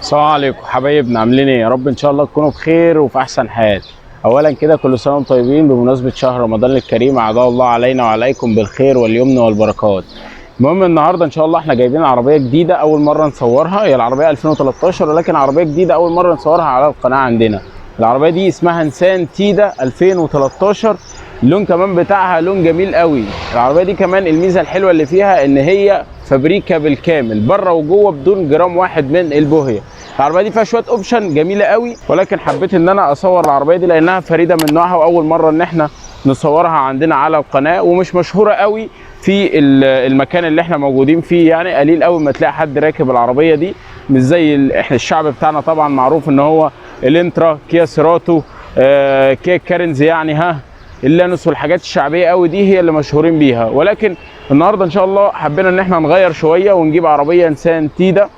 السلام عليكم حبايبنا، عاملين ايه؟ يا رب ان شاء الله تكونوا بخير وفي احسن حال. اولا كده كل سنه وانتم طيبين بمناسبه شهر رمضان الكريم، اعاد الله علينا وعليكم بالخير واليمن والبركات. المهم النهارده ان شاء الله احنا جايبين عربيه جديده اول مره نصورها، هي العربيه 2013 ولكن عربيه جديده اول مره نصورها على القناه عندنا. العربيه دي اسمها نيسان تيدا 2013. اللون كمان بتاعها لون جميل قوي. العربيه دي كمان الميزه الحلوه اللي فيها ان هي فابريكا بالكامل بره وجوه بدون جرام واحد من البوهيه. العربيه دي فيها شويه اوبشن جميله قوي، ولكن حبيت ان انا اصور العربيه دي لانها فريده من نوعها واول مره ان احنا نصورها عندنا على القناه، ومش مشهوره قوي في المكان اللي احنا موجودين فيه. يعني قليل قوي ما تلاقي حد راكب العربيه دي، مش زي احنا الشعب بتاعنا طبعا معروف ان هو الانترا، كيا سيراتو، كيا كارنز، يعني اللانوس والحاجات الشعبيه قوي دي هي اللي مشهورين بيها. ولكن النهارده ان شاء الله حبينا ان احنا نغير شويه ونجيب عربيه نيسان تيدا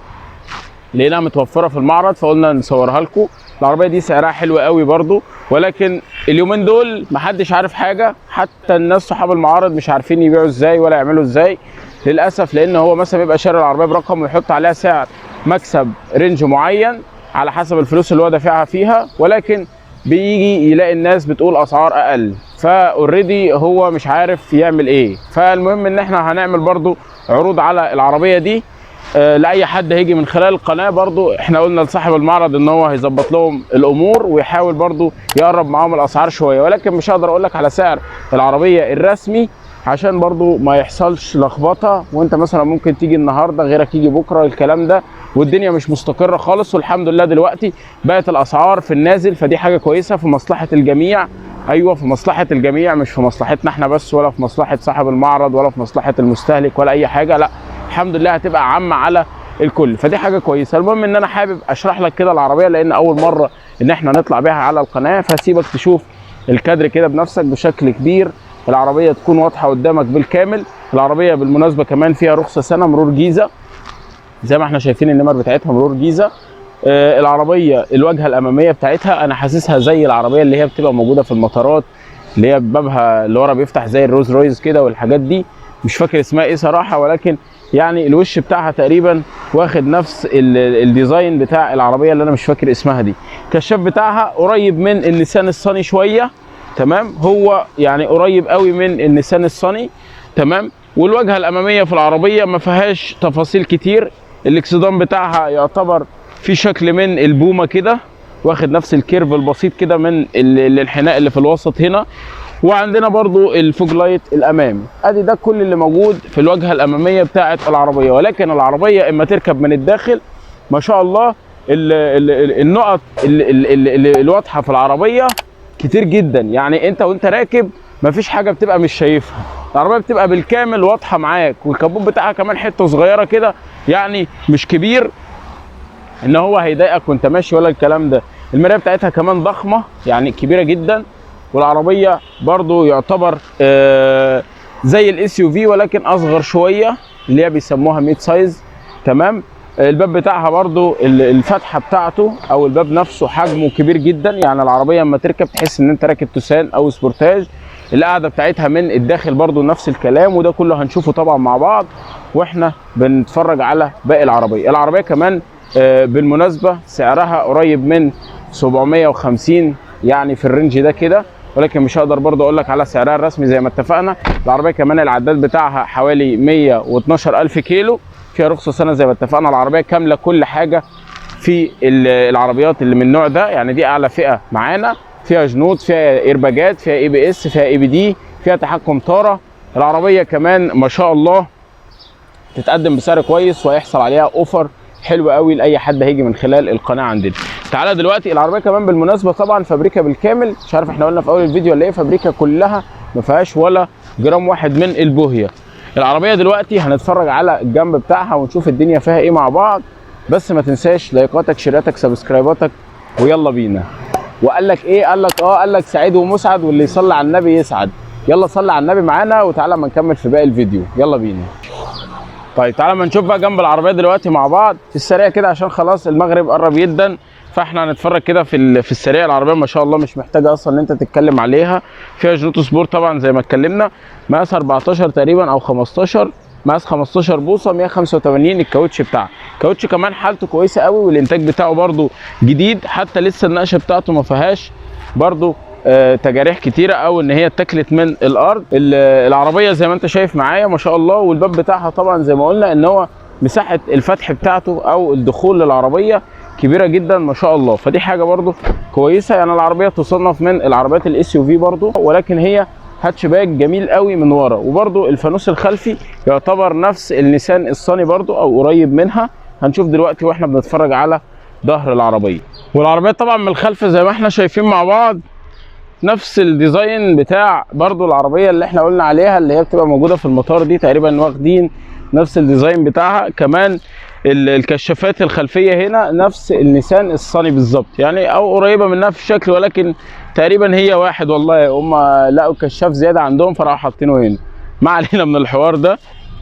لقيناها متوفره في المعرض فقلنا نصورها لكم. العربيه دي سعرها حلو قوي برضو، ولكن اليومين دول محدش عارف حاجه، حتى الناس صحاب المعارض مش عارفين يبيعوا ازاي ولا يعملوا ازاي للاسف، لان هو مثلا بيبقى شاري العربيه برقم ويحط عليها سعر مكسب رينج معين على حسب الفلوس اللي هو دافعها فيها، ولكن بيجي يلاقي الناس بتقول اسعار اقل، فاوريدي هو مش عارف يعمل ايه. فالمهم ان احنا هنعمل برضو عروض على العربيه دي لاي حد هيجي من خلال القناه. برضو احنا قلنا لصاحب المعرض ان هو هيظبط لهم الامور ويحاول برضو يقرب معاهم الاسعار شويه، ولكن مش هقدر اقول لك على سعر العربيه الرسمي عشان برضو ما يحصلش لخبطه، وانت مثلا ممكن تيجي النهارده غيرك يجي بكره الكلام ده، والدنيا مش مستقره خالص. والحمد لله دلوقتي بقت الاسعار في النازل، فدي حاجه كويسه في مصلحه الجميع. ايوه في مصلحه الجميع، مش في مصلحتنا احنا بس، ولا في مصلحه صاحب المعرض، ولا في مصلحه المستهلك، ولا اي حاجه. لا الحمد لله هتبقى عامه على الكل، فدي حاجه كويسه. المهم ان انا حابب اشرح لك كده العربيه لان اول مره ان احنا نطلع بيها على القناه، فسيبك تشوف الكادر كده بنفسك بشكل كبير. العربيه تكون واضحه قدامك بالكامل. العربيه بالمناسبه كمان فيها رخصه سنه مرور جيزه، زي ما احنا شايفين النمر بتاعتها مرور جيزه. العربيه الواجهه الاماميه بتاعتها انا حاسسها زي العربيه اللي هي بتبقى موجوده في المطارات، اللي هي بابها اللي ورا بيفتح زي الروز رويز كده والحاجات دي، مش فاكر اسمها ايه صراحه، ولكن يعني الوش بتاعها تقريبا واخد نفس الديزاين بتاع العربيه اللي انا مش فاكر اسمها دي. الكشاف بتاعها قريب من النيسان الصني شويه، تمام، هو يعني قريب قوي من النيسان الصني، تمام. والواجهه الاماميه في العربيه ما فيهاش تفاصيل كتير. الاكسدام بتاعها يعتبر في شكل من البومه كده، واخد نفس الكيرف البسيط كده من الانحناء اللي في الوسط هنا. وعندنا برضو الفوج لايت الامامي. ادي ده كل اللي موجود في الواجهه الاماميه بتاعه العربيه. ولكن العربيه اما تركب من الداخل ما شاء الله النقط الواضحه في العربيه كتير جدا، يعني انت وانت راكب مفيش حاجه بتبقى مش شايفها. العربيه بتبقى بالكامل واضحه معاك، والكابوت بتاعها كمان حته صغيره كده، يعني مش كبير ان هو هيضايقك وانت ماشي ولا الكلام ده. المرايه بتاعتها كمان ضخمه يعني كبيره جدا. والعربيه برضو يعتبر زي الاس يو في ولكن اصغر شويه، اللي هي بيسموها ميد سايز، تمام. الباب بتاعها برضو الفتحه بتاعته او الباب نفسه حجمه كبير جدا، يعني العربيه لما تركب تحس ان انت راكب توسان او سبورتاج. القعده بتاعتها من الداخل برضو نفس الكلام، وده كله هنشوفه طبعا مع بعض واحنا بنتفرج على باقي العربيه. العربيه كمان بالمناسبه سعرها قريب من 750، يعني في الرينج ده كده، ولكن مش هقدر برضه اقول لك على سعرها الرسمي زي ما اتفقنا. العربيه كمان العداد بتاعها حوالي 112,000 كيلو، فيها رخصه سنه زي ما اتفقنا. العربيه كامله كل حاجه في العربيات اللي من النوع ده، يعني دي اعلى فئه معانا، فيها جنود، فيها ايرباجات، فيها اي بي اس، فيها اي بي دي، فيها تحكم طاره. العربيه كمان ما شاء الله تتقدم بسعر كويس وهيحصل عليها اوفر حلو قوي لاي حد هيجي من خلال القناه عندنا. تعالى دلوقتي العربيه كمان بالمناسبه طبعا فابريكا بالكامل، مش عارف احنا قلنا في اول الفيديو ولا ايه، فابريكا كلها ما فيهاش ولا جرام واحد من البوهيه. العربيه دلوقتي هنتفرج على الجنب بتاعها ونشوف الدنيا فيها ايه مع بعض، بس ما تنساش لايكاتك، شيراتك، سبسكرايباتك، ويلا بينا. وقال لك ايه؟ قال لك سعيد ومسعد واللي يصلي على النبي يسعد. يلا صلي على النبي معانا وتعالى ما نكمل في باقي الفيديو، يلا بينا. طيب تعالى ما نشوف بقى جنب العربيه دلوقتي مع بعض في السريع كده عشان خلاص المغرب قرب جدا، فاحنا هنتفرج كده في السريع. العربيه ما شاء الله مش محتاجه اصلا ان انت تتكلم عليها. فيها جنوط سبورت طبعا زي ما اتكلمنا، مقاس 14 تقريبا او 15، مقاس 15 بوصه 185 الكاوتش بتاعها. الكاوتش كمان حالته كويسه قوي، والانتاج بتاعه برده جديد، حتى لسه النقشه بتاعته ما فيهاش برده تجاريح كتيره او ان هي اتاكلت من الارض. العربيه زي ما انت شايف معايا ما شاء الله، والباب بتاعها طبعا زي ما قلنا ان هو مساحه الفتح بتاعته او الدخول للعربيه كبيره جدا ما شاء الله، فدي حاجه برده كويسه. يعني العربيه تصنف من العربيات الاس يو في برده، ولكن هي هاتشباك جميل قوي من ورا، وبرده الفانوس الخلفي يعتبر نفس النيسان الصني برده او قريب منها. هنشوف دلوقتي واحنا بنتفرج على ظهر العربيه. والعربيه طبعا من الخلف زي ما احنا شايفين مع بعض نفس الديزاين بتاع برضو العربيه اللي احنا قلنا عليها اللي هي بتبقى موجوده في المطار دي، تقريبا واخدين نفس الديزاين بتاعها. كمان الكشافات الخلفيه هنا نفس النيسان الصني بالظبط، يعني او قريبه منها في الشكل، ولكن تقريبا هي واحد. والله هم لقوا كشاف زياده عندهم فراحوا حاطينه هنا، ما علينا من الحوار ده.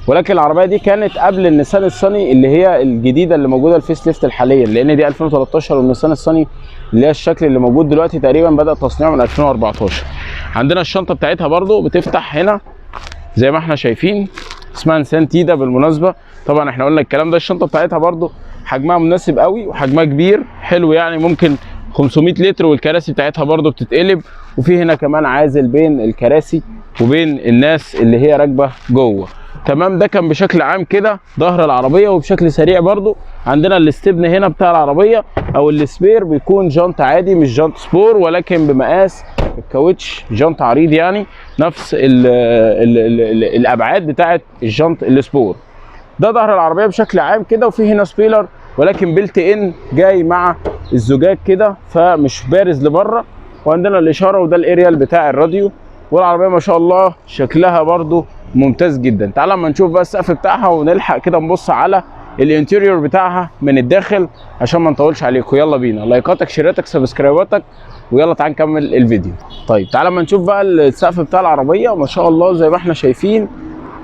ولكن العربيه دي كانت قبل النيسان الصني اللي هي الجديده اللي موجوده الفيس ليفت حاليا، لان دي 2013، والنيسان الصني اللي هي الشكل اللي موجود دلوقتي تقريبا بدأ تصنيعه من 2014. عندنا الشنطه بتاعتها برضو بتفتح هنا زي ما احنا شايفين، اسمها نيسان تيدا بالمناسبه. طبعا احنا قلنا الكلام ده. الشنطه بتاعتها برضو حجمها مناسب قوي وحجمها كبير حلو، يعني ممكن 500 لتر، والكراسي بتاعتها برضو بتتقلب، وفي هنا كمان عازل بين الكراسي وبين الناس اللي هي راكبه جوه. تمام، ده كان بشكل عام كده ظهر العربيه. وبشكل سريع برضو عندنا الاستبن هنا بتاع العربيه او السبير بيكون جانت عادي مش جانت سبور، ولكن بمقاس الكاوتش جانت عريض، يعني نفس الابعاد بتاعه الجانت السبور. ده ظهر العربيه بشكل عام كده. وفي هنا سبيلر ولكن بيلت ان جاي مع الزجاج كده فمش بارز لبره. وعندنا الاشاره وده الاريال بتاع الراديو. والعربيه ما شاء الله شكلها برضو ممتاز جدا. تعال اما نشوف بقى السقف بتاعها ونلحق كده نبص على الانتيريور بتاعها من الداخل عشان ما نطولش عليكم. يلا بينا، لايكاتك شيراتك سبسكرايباتك، ويلا تعال نكمل الفيديو. طيب تعال اما نشوف بقى السقف بتاع العربيه. ما شاء الله زي ما احنا شايفين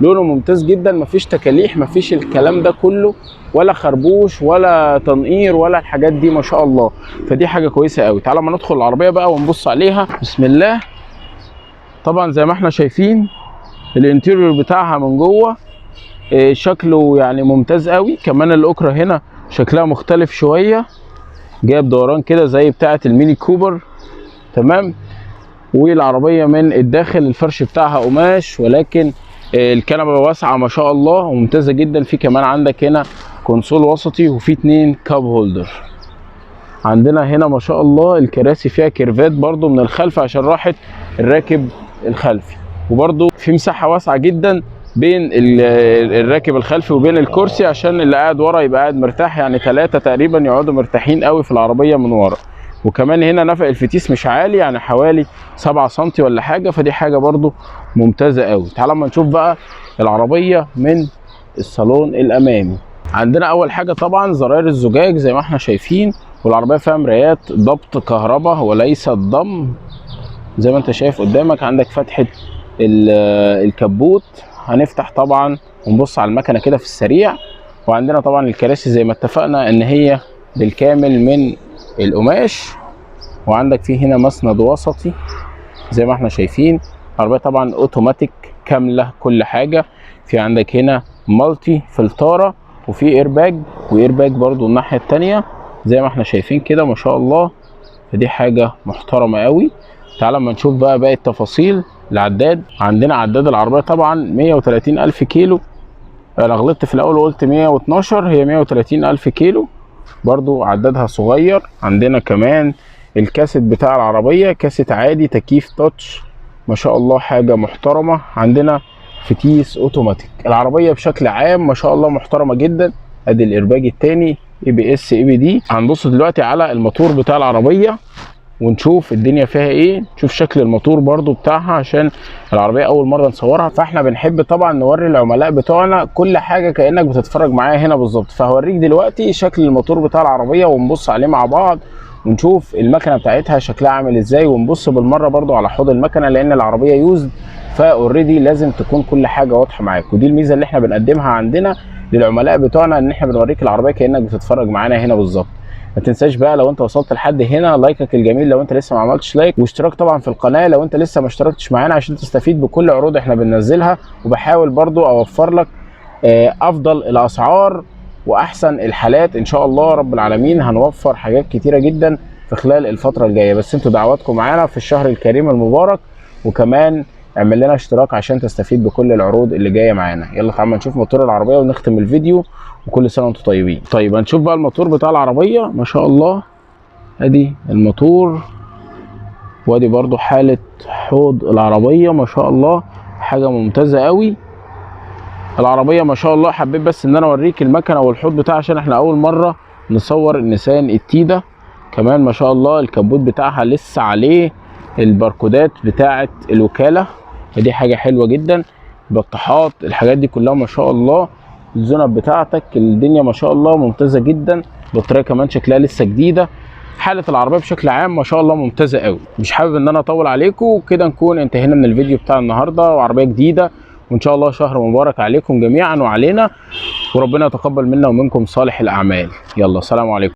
لونه ممتاز جدا، مفيش تكاليح، مفيش الكلام ده كله، ولا خربوش ولا تنقير ولا الحاجات دي ما شاء الله. فدي حاجه كويسه قوي. تعال اما ندخل العربيه بقى ونبص عليها. بسم الله. طبعا زي ما احنا شايفين الانتيريور بتاعها من جوه شكله يعني ممتاز قوي. كمان الاوكرا هنا شكلها مختلف شويه، جايب دوران كده زي بتاعه الميني كوبر. تمام. والعربيه من الداخل الفرش بتاعها قماش، ولكن الكنبه واسعه ما شاء الله وممتازه جدا. في كمان عندك هنا كونسول وسطي وفي 2 كاب هولدر. عندنا هنا ما شاء الله الكراسي فيها كيرفات برضو من الخلف عشان راحه الراكب الخلفي، وبرضو في مساحه واسعه جدا بين الراكب الخلفي وبين الكرسي عشان اللي قاعد ورا يبقى قاعد مرتاح. يعني 3 تقريبا يقعدوا مرتاحين قوي في العربيه من ورا. وكمان هنا نفق الفتيس مش عالي، يعني حوالي 7 سم ولا حاجه، فدي حاجه برضو ممتازه قوي. تعال اما نشوف بقى العربيه من الصالون الامامي. عندنا اول حاجه طبعا زراير الزجاج زي ما احنا شايفين، والعربيه فيها مرايات ضبط كهرباء وليس ضم زي ما انت شايف قدامك. عندك فتحه الكبوت، هنفتح طبعا ونبص على المكنه كده في السريع. وعندنا طبعا الكراسي زي ما اتفقنا ان هي بالكامل من القماش. وعندك فيه هنا مسند وسطي زي ما احنا شايفين. العربيه طبعا اوتوماتيك كامله كل حاجه. في عندك هنا مالتي فلتاره، وفي ايرباج وايرباج برضو الناحيه الثانيه زي ما احنا شايفين كده ما شاء الله. فدي حاجه محترمه قوي. تعال اما نشوف بقى باقي التفاصيل. العداد، عندنا عداد العربيه طبعا 130,000 كيلو. انا غلطت في الاول وقلت 112، هي 130,000 كيلو. برضو عدادها صغير. عندنا كمان الكاسيت بتاع العربيه كاسيت عادي تكييف تاتش ما شاء الله، حاجه محترمه. عندنا فتيس اوتوماتيك. العربيه بشكل عام ما شاء الله محترمه جدا. ادي الارباج الثاني ABS ABD. هنبص دلوقتي على الموتور بتاع العربيه ونشوف الدنيا فيها ايه. نشوف شكل الموتور برضو بتاعها عشان العربيه اول مره نصورها، فاحنا بنحب طبعا نوري العملاء بتوعنا كل حاجه كانك بتتفرج معايا هنا بالظبط. فهوريك دلوقتي شكل الموتور بتاع العربيه ونبص عليه مع بعض ونشوف المكنه بتاعتها شكلها عامل ازاي. ونبص بالمره برضو على حوض المكنه لان العربيه يوزد، فاوريدي لازم تكون كل حاجه واضحه معاك. ودي الميزه اللي احنا بنقدمها عندنا للعملاء بتوعنا، ان احنا بنوريك العربيه كانك بتتفرج معانا هنا بالظبط. ما تنساش بقى لو انت وصلت لحد هنا لايكك الجميل لو انت لسه ما عملتش لايك، واشتراك طبعا في القناه لو انت لسه ما اشتركتش معانا عشان تستفيد بكل عروض احنا بننزلها. وبحاول برضو اوفر لك افضل الاسعار واحسن الحالات ان شاء الله رب العالمين. هنوفر حاجات كتيره جدا في خلال الفتره الجايه، بس انتوا دعواتكم معانا في الشهر الكريم المبارك، وكمان اعمل لنا اشتراك عشان تستفيد بكل العروض اللي جايه معانا. يلا تعالوا نشوف موتور العربيه ونختم الفيديو، وكل سنه وانتم طيبين. طيب هنشوف بقى الموتور بتاع العربيه. ما شاء الله ادي الموتور، وادي برضو حاله حوض العربيه. ما شاء الله حاجه ممتازه قوي العربيه ما شاء الله. حبيت بس ان انا اوريك المكنه والحوض بتاعها عشان احنا اول مره نصور النيسان التيدا. كمان ما شاء الله الكبوت بتاعها لسه عليه الباركودات بتاعه الوكاله، فدي حاجه حلوه جدا. بطاحات الحاجات دي كلها ما شاء الله. الزنب بتاعتك الدنيا ما شاء الله ممتازه جدا. البطاريه كمان شكلها لسه جديده. حاله العربيه بشكل عام ما شاء الله ممتازه قوي. مش حابب ان انا اطول عليكم كده، نكون انتهينا من الفيديو بتاع النهارده، وعربيه جديده وان شاء الله شهر مبارك عليكم جميعا وعلينا، وربنا يتقبل منا ومنكم صالح الاعمال. يلا سلام عليكم.